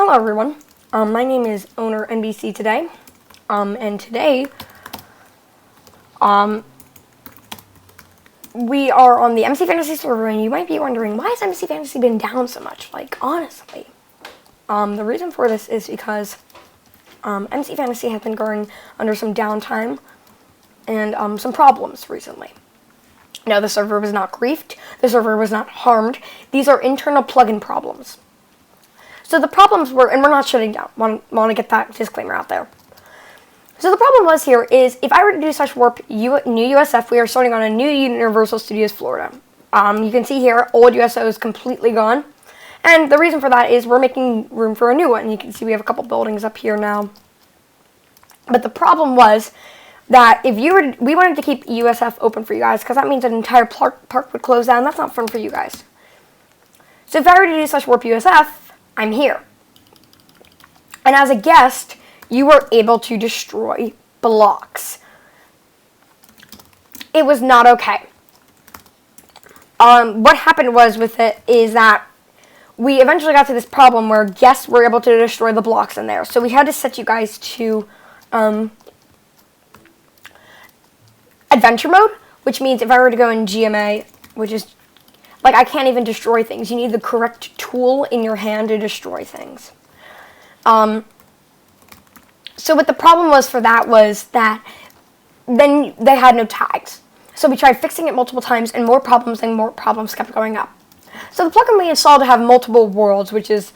Hello everyone, my name is Owner NBC today, and today, we are on the MC Fantasy server, and you might be wondering, why has MC Fantasy been down so much? Like, honestly, the reason for this is because, MC Fantasy has been going under some downtime, and, some problems recently. Now, the server was not griefed, the server was not harmed, these are internal plugin problems. So the problems were, and we're not shutting down, want to get that disclaimer out there. So the problem was here is, if I were to do such warp new USF, we are starting on a new Universal Studios Florida. You can see here, old USO is completely gone. And the reason for that is we're making room for a new one. You can see we have a couple buildings up here now. But the problem was that if we wanted to keep USF open for you guys, because that means an entire park would close down. That's not fun for you guys. So if I were to do such warp USF, I'm here. And as a guest, you were able to destroy blocks. It was not okay. What happened was with it is that we eventually got to this problem where guests were able to destroy the blocks in there. So we had to set you guys to adventure mode, which means if I were to go in GMA, which is like, I can't even destroy things. You need the correct tool in your hand to destroy things. So what the problem was for that was that then they had no tags. So we tried fixing it multiple times, and more problems kept going up. So the plugin we installed to have multiple worlds, which is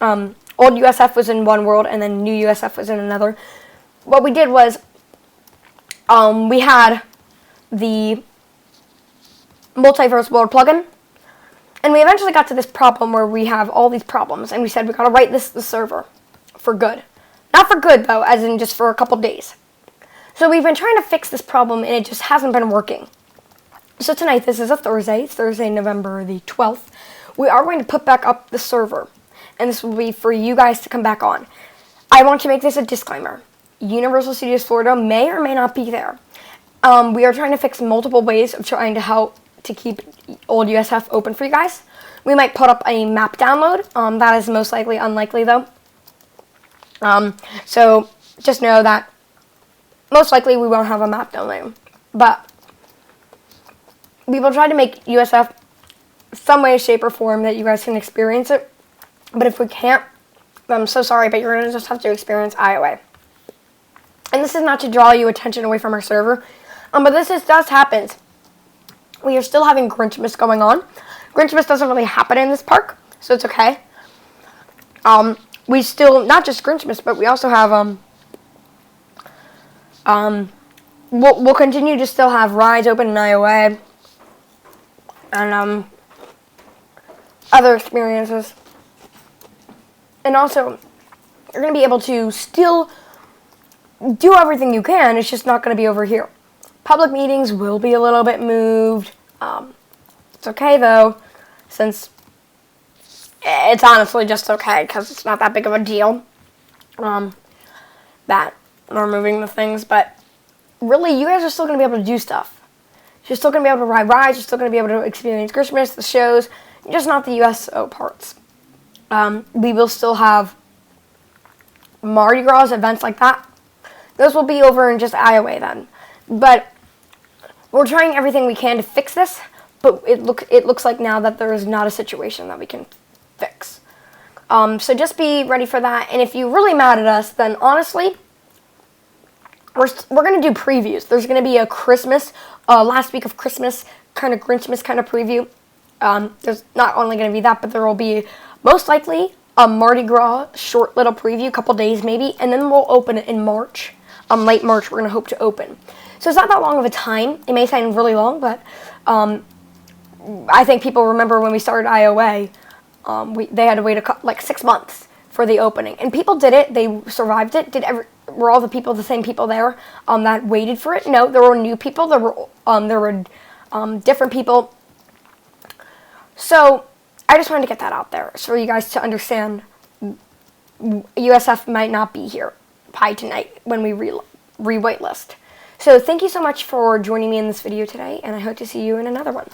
old USF was in one world, and then new USF was in another. What we did was we had the multiverse world plugin. And we eventually got to this problem where we have all these problems, and we said we gotta write the server for good. Not for good, though, as in just for a couple days. So we've been trying to fix this problem, and it just hasn't been working. So tonight, this is a Thursday. It's Thursday, November the 12th. We are going to put back up the server, and this will be for you guys to come back on. I want to make this a disclaimer. Universal Studios Florida may or may not be there. We are trying to fix multiple ways of trying to help to keep old USF open for you guys. We might put up a map download. That is most likely unlikely, though. So just know that most likely we won't have a map download. But we will try to make USF some way, shape, or form that you guys can experience it. But if we can't, I'm so sorry, but you're going to just have to experience IOA. And this is not to draw you attention away from our server, but this does happen. We are still having Grinchmas going on. Grinchmas doesn't really happen in this park, so it's okay. We still, not just Grinchmas, but we also have, we'll continue to still have rides open in IOA, and, other experiences. And also, you're going to be able to still do everything you can, it's just not going to be over here. Public meetings will be a little bit moved. It's okay, though, since it's honestly just okay, because it's not that big of a deal that we're moving the things. But really, you guys are still going to be able to do stuff. You're still going to be able to ride rides. You're still going to be able to experience Christmas, the shows, just not the USO parts. We will still have Mardi Gras, events like that. Those will be over in just IOA then. But we're trying everything we can to fix this, but it looks like now that there is not a situation that we can fix. So just be ready for that. And if you're really mad at us, then honestly, we're going to do previews. There's going to be a Christmas, last week of Christmas, kind of Grinchmas kind of preview. There's not only going to be that, but there will be most likely a Mardi Gras short little preview, couple days maybe, and then we'll open it in March. Late March, we're going to hope to open. So it's not that long of a time. It may sound really long, but I think people remember when we started IOA, they had to wait like 6 months for the opening. And people did it. They survived it. Were all the people the same people there that waited for it? No, there were new people. There were different people. So I just wanted to get that out there so for you guys to understand USF might not be here by tonight when we re-whitelist. So thank you so much for joining me in this video today, and I hope to see you in another one.